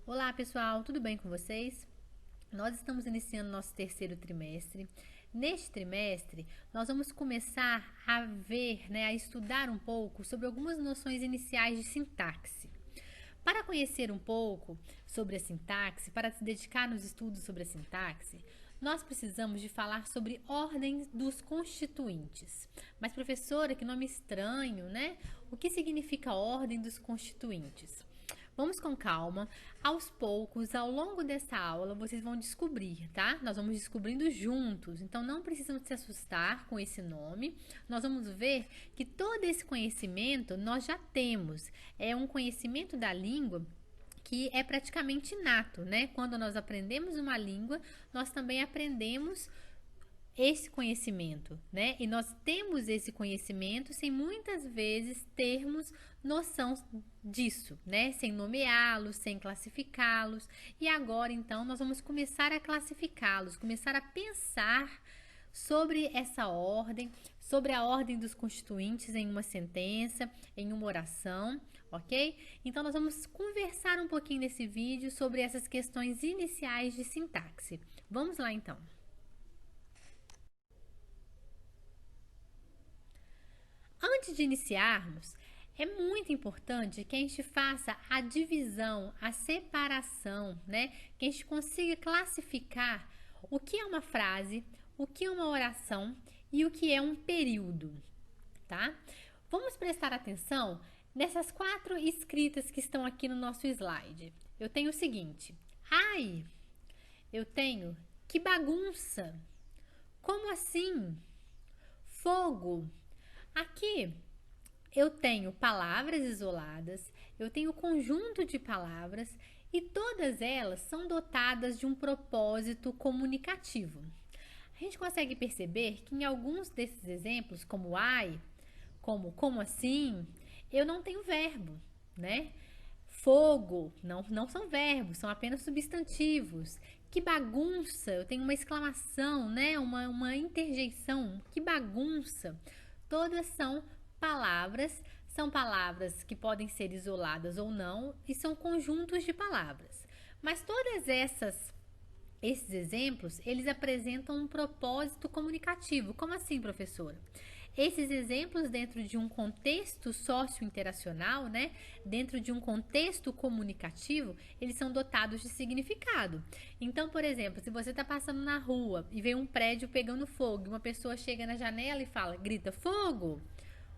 Olá pessoal, tudo bem com vocês? Nós estamos iniciando nosso terceiro trimestre. Neste trimestre, nós vamos começar a ver, a estudar um pouco sobre algumas noções iniciais de sintaxe. Para conhecer um pouco sobre a sintaxe, para se dedicar nos estudos sobre a sintaxe, nós precisamos de falar sobre ordens dos constituintes. Mas professora, que nome estranho, né? O que significa ordem dos constituintes? Vamos com calma, aos poucos, ao longo dessa aula, vocês vão descobrir, tá? Nós vamos descobrindo juntos, então não precisam se assustar com esse nome. Nós vamos ver que todo esse conhecimento nós já temos. É um conhecimento da língua que é praticamente inato, né? Quando nós aprendemos uma língua, nós também aprendemos esse conhecimento, né? E nós temos esse conhecimento sem muitas vezes termos noção disso, né? Sem nomeá-los, sem classificá-los. E agora, então, nós vamos começar a classificá-los, começar a pensar sobre essa ordem, sobre a ordem dos constituintes em uma sentença, em uma oração, ok? Então, nós vamos conversar um pouquinho nesse vídeo sobre essas questões iniciais de sintaxe. Vamos lá, então. Antes de iniciarmos, é muito importante que a gente faça a divisão, a separação, né? Que a gente consiga classificar o que é uma frase, o que é uma oração e o que é um período, tá? Vamos prestar atenção nessas 4 escritas que estão aqui no nosso slide. Eu tenho o seguinte: ai, eu tenho que bagunça, como assim? Fogo. Aqui eu tenho palavras isoladas, eu tenho conjunto de palavras e todas elas são dotadas de um propósito comunicativo. A gente consegue perceber que em alguns desses exemplos, como ai, como assim, eu não tenho verbo, né? Fogo, não são verbos, são apenas substantivos. Que bagunça, eu tenho uma exclamação, né? Uma interjeição, que bagunça. Todas são palavras que podem ser isoladas ou não e são conjuntos de palavras. Mas todas esses exemplos, eles apresentam um propósito comunicativo. Como assim, professora? Esses exemplos dentro de um contexto socio-interacional, né? Dentro de um contexto comunicativo, eles são dotados de significado. Então, por exemplo, se você está passando na rua e vê um prédio pegando fogo e uma pessoa chega na janela e fala, grita, fogo!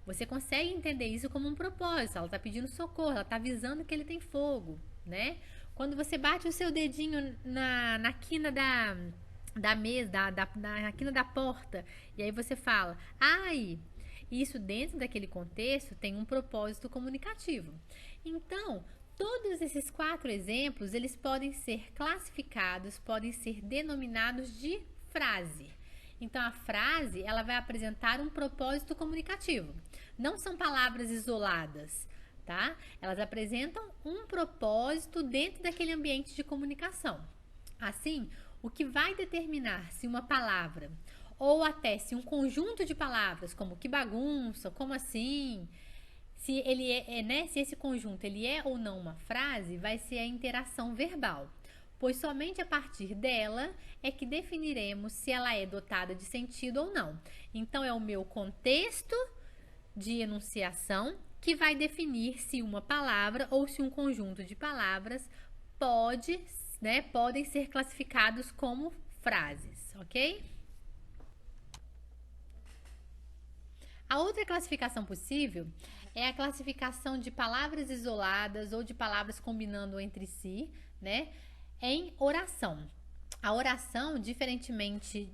Você consegue entender isso como um propósito. Ela está pedindo socorro, ela está avisando que ele tem fogo, né? Quando você bate o seu dedinho na quina da mesa, na quina da porta, e aí você fala, ai, isso dentro daquele contexto tem um propósito comunicativo. Então, todos esses 4 exemplos, eles podem ser classificados, podem ser denominados de frase. Então, a frase, ela vai apresentar um propósito comunicativo. Não são palavras isoladas, tá? Elas apresentam um propósito dentro daquele ambiente de comunicação. Assim, o que vai determinar se uma palavra ou até se um conjunto de palavras, como que bagunça, como assim, se ele se esse conjunto ele é ou não uma frase, vai ser a interação verbal, pois somente a partir dela é que definiremos se ela é dotada de sentido ou não. Então é o meu contexto de enunciação que vai definir se uma palavra ou se um conjunto de palavras podem ser classificados como frases, ok? A outra classificação possível é a classificação de palavras isoladas ou de palavras combinando entre si, né, em oração. A oração, diferentemente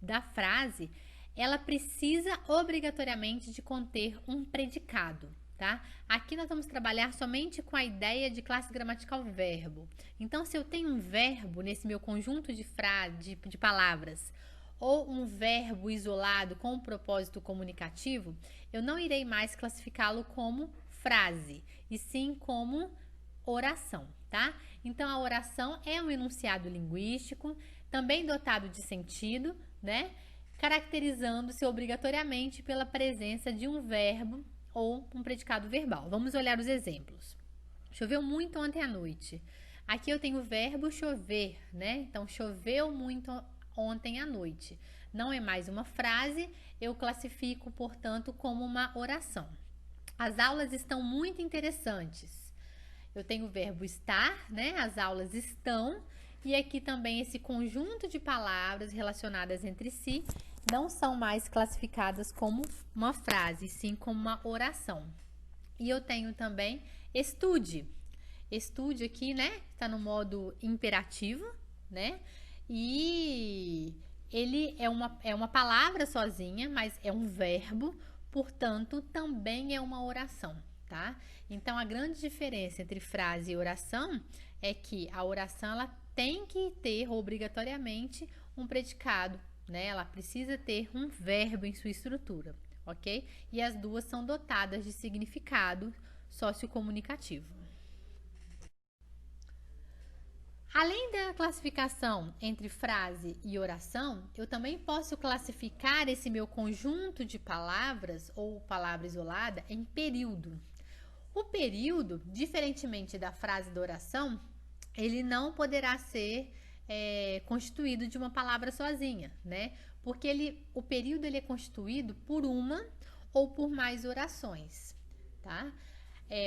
da frase, ela precisa obrigatoriamente de conter um predicado, tá? Aqui nós vamos trabalhar somente com a ideia de classe gramatical verbo. Então, se eu tenho um verbo nesse meu conjunto de palavras, ou um verbo isolado com um propósito comunicativo, eu não irei mais classificá-lo como frase, e sim como oração, tá? Então, a oração é um enunciado linguístico, também dotado de sentido, né? Caracterizando-se obrigatoriamente pela presença de um verbo ou um predicado verbal. Vamos olhar os exemplos. Choveu muito ontem à noite. Aqui eu tenho o verbo chover, né? Então, choveu muito ontem à noite. Não é mais uma frase, eu classifico, portanto, como uma oração. As aulas estão muito interessantes. Eu tenho o verbo estar, né? As aulas estão. E aqui também esse conjunto de palavras relacionadas entre si não são mais classificadas como uma frase, sim como uma oração. E eu tenho também estude. Estude aqui, né? Está no modo imperativo, né? E ele é uma palavra sozinha, mas é um verbo, portanto, também é uma oração, tá? Então, a grande diferença entre frase e oração é que a oração ela tem que ter obrigatoriamente um predicado, né? Ela precisa ter um verbo em sua estrutura, ok? E as duas são dotadas de significado sociocomunicativo. Além da classificação entre frase e oração, eu também posso classificar esse meu conjunto de palavras ou palavra isolada em período. O período, diferentemente da frase da oração, ele não poderá ser constituído de uma palavra sozinha, né? Porque o período ele é constituído por uma ou por mais orações, tá?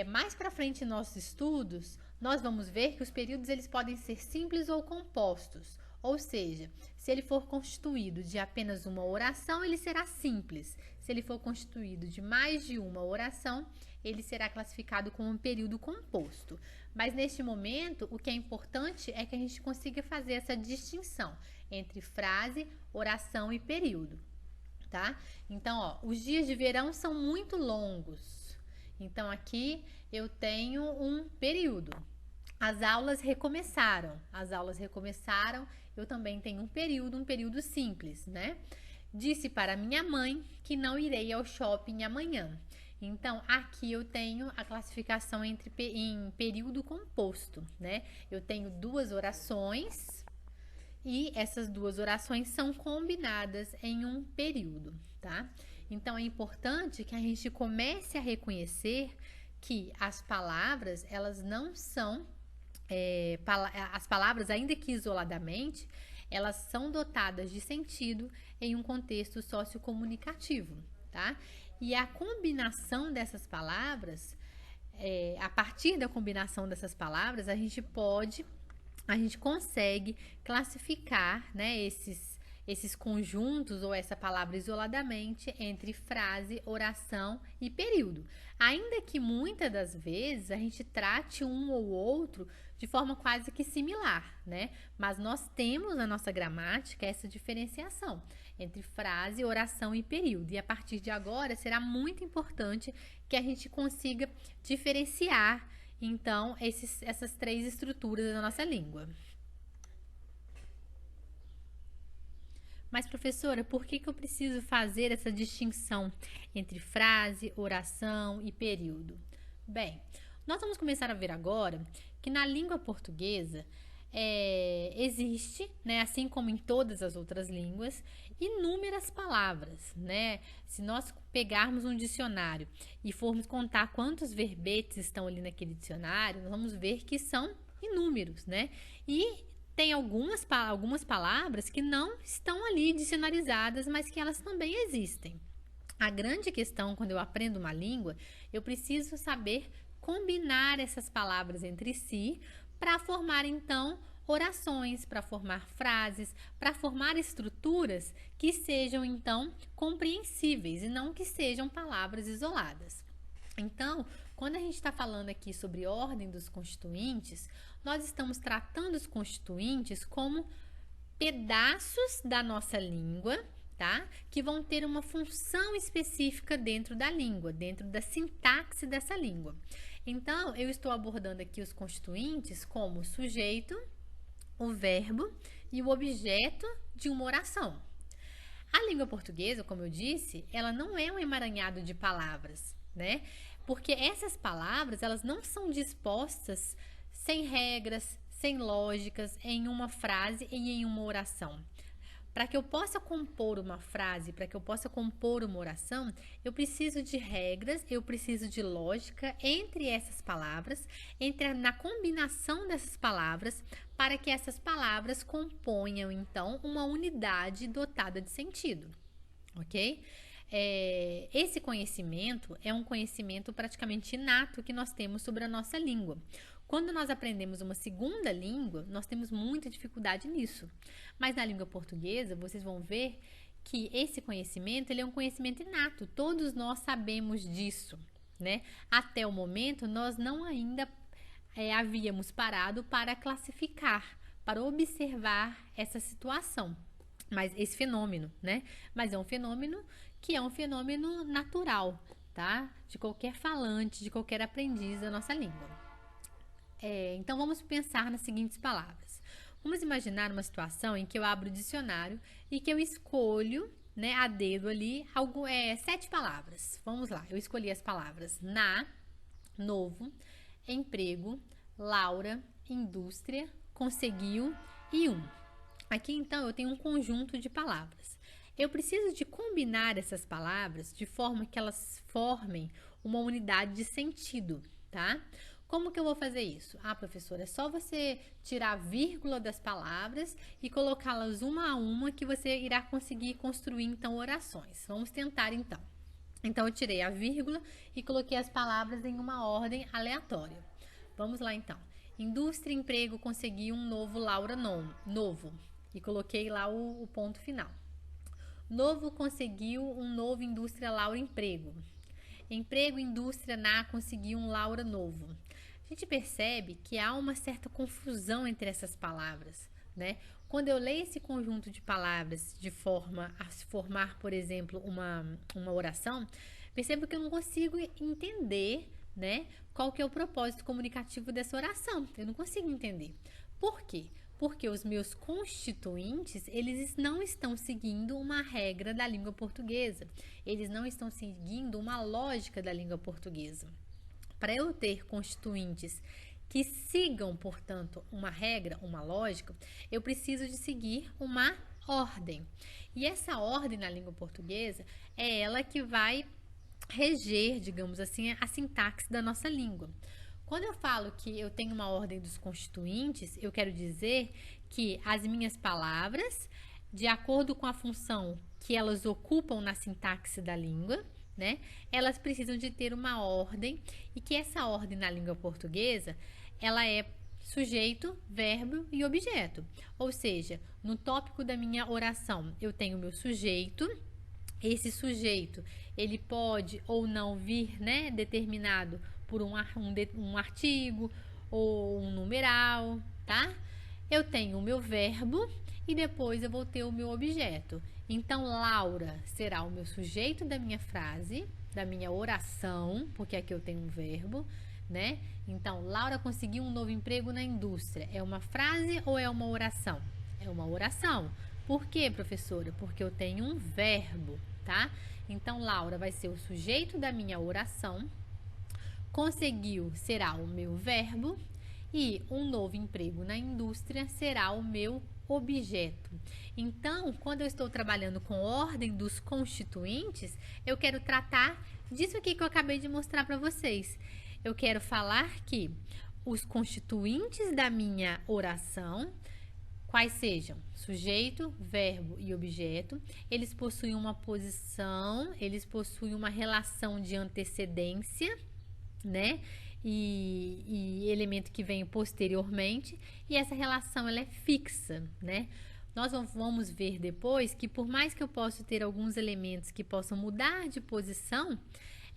Mais para frente em nossos estudos, nós vamos ver que os períodos eles podem ser simples ou compostos. Ou seja, se ele for constituído de apenas uma oração, ele será simples. Se ele for constituído de mais de uma oração, ele será classificado como um período composto. Mas neste momento, o que é importante é que a gente consiga fazer essa distinção entre frase, oração e período, tá? Então, ó, os dias de verão são muito longos. Então, aqui eu tenho um período. As aulas recomeçaram. As aulas recomeçaram, eu também tenho um período simples, né? Disse para minha mãe que não irei ao shopping amanhã. Então, aqui eu tenho a classificação em período composto, né? Eu tenho duas orações e essas duas orações são combinadas em um período, tá? Então, é importante que a gente comece a reconhecer que as palavras, elas não são as palavras, ainda que isoladamente, elas são dotadas de sentido em um contexto sociocomunicativo, tá? E a combinação dessas palavras, a partir da combinação dessas palavras, a gente consegue classificar, né, esses conjuntos ou essa palavra isoladamente entre frase, oração e período. Ainda que muitas das vezes a gente trate um ou outro de forma quase que similar, né? Mas nós temos na nossa gramática essa diferenciação entre frase, oração e período. E a partir de agora será muito importante que a gente consiga diferenciar, então, essas três estruturas da nossa língua. Mas, professora, por que eu preciso fazer essa distinção entre frase, oração e período? Bem, nós vamos começar a ver agora que na língua portuguesa existe, né, assim como em todas as outras línguas, inúmeras palavras, né? Se nós pegarmos um dicionário e formos contar quantos verbetes estão ali naquele dicionário, nós vamos ver que são inúmeros, né? E tem algumas palavras que não estão ali dicionarizadas, mas que elas também existem. A grande questão quando eu aprendo uma língua, eu preciso saber combinar essas palavras entre si para formar, então, orações, para formar frases, para formar estruturas que sejam, então, compreensíveis e não que sejam palavras isoladas. Então, quando a gente está falando aqui sobre ordem dos constituintes, nós estamos tratando os constituintes como pedaços da nossa língua, tá? Que vão ter uma função específica dentro da língua, dentro da sintaxe dessa língua. Então, eu estou abordando aqui os constituintes como o sujeito, o verbo e o objeto de uma oração. A língua portuguesa, como eu disse, ela não é um emaranhado de palavras, né? Porque essas palavras, elas não são dispostas sem regras, sem lógicas, em uma frase e em uma oração. Para que eu possa compor uma frase, para que eu possa compor uma oração, eu preciso de regras, eu preciso de lógica entre essas palavras, na combinação dessas palavras, para que essas palavras componham, então, uma unidade dotada de sentido, ok? Esse conhecimento é um conhecimento praticamente inato que nós temos sobre a nossa língua. Quando nós aprendemos uma segunda língua, nós temos muita dificuldade nisso. Mas na língua portuguesa, vocês vão ver que esse conhecimento, ele é um conhecimento inato. Todos nós sabemos disso, né? Até o momento, nós não ainda havíamos parado para classificar, para observar essa situação. Mas esse fenômeno, né? Mas é um fenômeno que é um fenômeno natural, tá? De qualquer falante, de qualquer aprendiz da nossa língua. Então, vamos pensar nas seguintes palavras. Vamos imaginar uma situação em que eu abro o dicionário e que eu escolho, né, a dedo ali, 7 palavras. Vamos lá, eu escolhi as palavras novo, emprego, Laura, indústria, conseguiu e Aqui, então, eu tenho um conjunto de palavras. Eu preciso de combinar essas palavras de forma que elas formem uma unidade de sentido, tá? Como que eu vou fazer isso? Professora, é só você tirar a vírgula das palavras e colocá-las uma a uma que você irá conseguir construir, então, orações. Vamos tentar, então. Então, eu tirei a vírgula e coloquei as palavras em uma ordem aleatória. Vamos lá, então. Indústria, emprego, consegui um novo Laura novo. E coloquei lá o ponto final. Novo, conseguiu um novo indústria Laura emprego. Emprego, indústria, conseguiu um Laura novo. A gente percebe que há uma certa confusão entre essas palavras, né? Quando eu leio esse conjunto de palavras de forma a se formar, por exemplo, uma oração, percebo que eu não consigo entender, né, qual que é o propósito comunicativo dessa oração. Eu não consigo entender. Por quê? Porque os meus constituintes, eles não estão seguindo uma regra da língua portuguesa. Eles não estão seguindo uma lógica da língua portuguesa. Para eu ter constituintes que sigam, portanto, uma regra, uma lógica, eu preciso de seguir uma ordem. E essa ordem na língua portuguesa é ela que vai reger, digamos assim, a sintaxe da nossa língua. Quando eu falo que eu tenho uma ordem dos constituintes, eu quero dizer que as minhas palavras, de acordo com a função que elas ocupam na sintaxe da língua, né, elas precisam de ter uma ordem e que essa ordem na língua portuguesa, ela é sujeito, verbo e objeto. Ou seja, no tópico da minha oração, eu tenho o meu sujeito. Esse sujeito, ele pode ou não vir, né, determinado por um artigo ou um numeral, tá? Eu tenho o meu verbo e depois eu vou ter o meu objeto. Então, Laura será o meu sujeito da minha frase, da minha oração, porque aqui eu tenho um verbo, né? Então, Laura conseguiu um novo emprego na indústria. É uma frase ou é uma oração? É uma oração. Por quê, professora? Porque eu tenho um verbo, tá? Então, Laura vai ser o sujeito da minha oração. Conseguiu será o meu verbo e um novo emprego na indústria será o meu objeto. Então, quando eu estou trabalhando com ordem dos constituintes, eu quero tratar disso aqui que eu acabei de mostrar para vocês. Eu quero falar que os constituintes da minha oração, quais sejam sujeito, verbo e objeto, eles possuem uma posição, eles possuem uma relação de antecedência, né? E elemento que vem posteriormente, e essa relação ela é fixa, né? Nós vamos ver depois que por mais que eu possa ter alguns elementos que possam mudar de posição,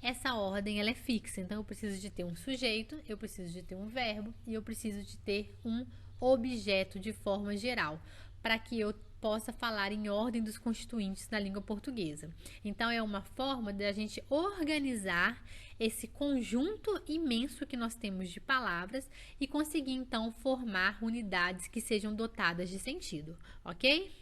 essa ordem ela é fixa. Então eu preciso de ter um sujeito, eu preciso de ter um verbo e eu preciso de ter um objeto de forma geral, para que eu possa falar em ordem dos constituintes na língua portuguesa. Então, é uma forma de a gente organizar esse conjunto imenso que nós temos de palavras e conseguir, então, formar unidades que sejam dotadas de sentido, ok?